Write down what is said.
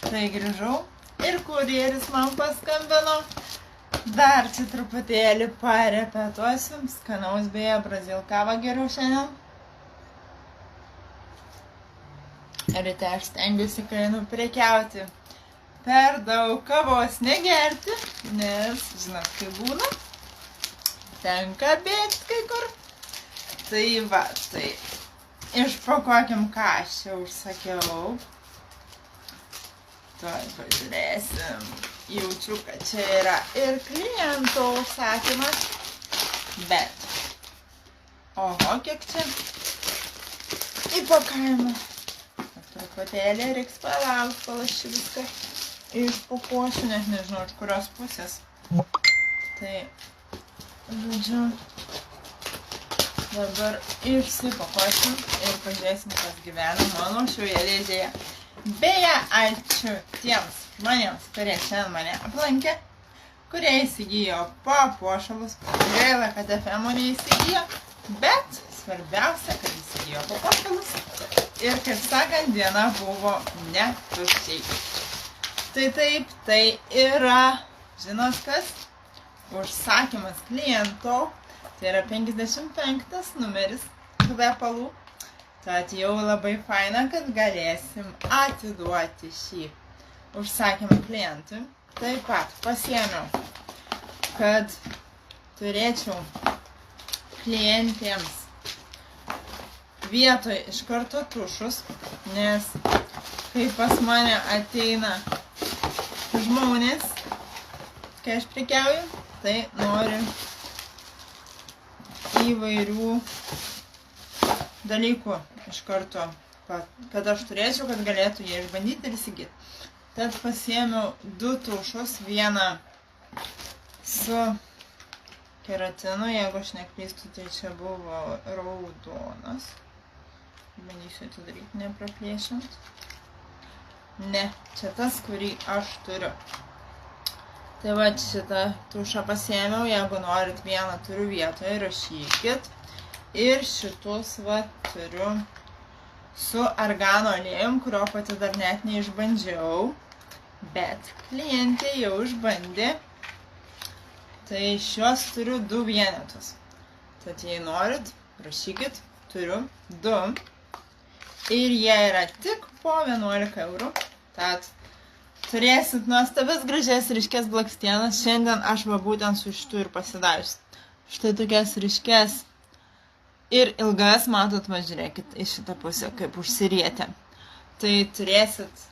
Tai grįžau ir kurjeris man paskambino. Dar čia truputėlį parepetuosiu. Skanaus beje, brazil kavą geriau šiandien. Ryte aš stengiuosi, kai einu prekiauti, per daug kavos negerti, nes, žinot, kai būna, tenka bėgti kai kur. Tai va, tai išpakuokim, ką aš čia užsakiau. Tuoj pažiūrėsim. Jaučiu, kad čia yra ir kliento užsakymas, bet oho, kiek čia įpakavimo. Truputėlį reiks palaukti, kol aš čia viską išpakuosiu, net nežinau, iš kurios pusės. Tai, žodžiu, dabar išsipakuosim ir pažiūrėsim, kas gyvena mano šioje dėžėje. Beje, ačiū tiems žmonėms, kurie šiandien mane aplankė, kurie įsigijo papuošalus. Gaila, kad FM neįsigijo, bet svarbiausia, kad įsigijo papuošalus. Ir, kaip sakant, diena buvo ne tuščiai. Tai taip, tai yra, žinot kas, užsakymas kliento, tai yra 55 numeris kvepalų. Tad jau labai faina, kad galėsim atiduoti šį užsakymą klientui. Taip pat pasiėmiau, kad turėčiau klientėms vietoj iš karto tušus, nes kai pas mane ateina žmonės, kai aš prekiauju, tai noriu įvairių dalykų iš karto, kad aš turėčiau, kad galėtų jie išbandyti ir įsigyti. Tad pasiėmiau 2 tušus, vieną su keratinu, jeigu aš neklystu, tai čia buvo raudonas. Bandysiu atidaryti nepraplėšiant. Ne, čia tas, kurį aš turiu. Tai va, šitą tušą pasiėmiau, jeigu norit vieną turiu vietoje, rašykit. Ir šitus va turiu su argano aliejum, kurio pati dar net neišbandžiau. Bet klientė jau išbandė. Tai šios turiu 2 vienetus. Tad jei norit, rašykit, turiu 2. Ir jie yra tik po 11 eurų. Tad turėsit nuostabias gražias ryškės blakstienas. Šiandien aš va būtent su šitu ir pasidarius. Štai tokias ryškės ir ilgas, matot, va žiūrėkit į šitą pusę, kaip užsirietę. Tai turėsit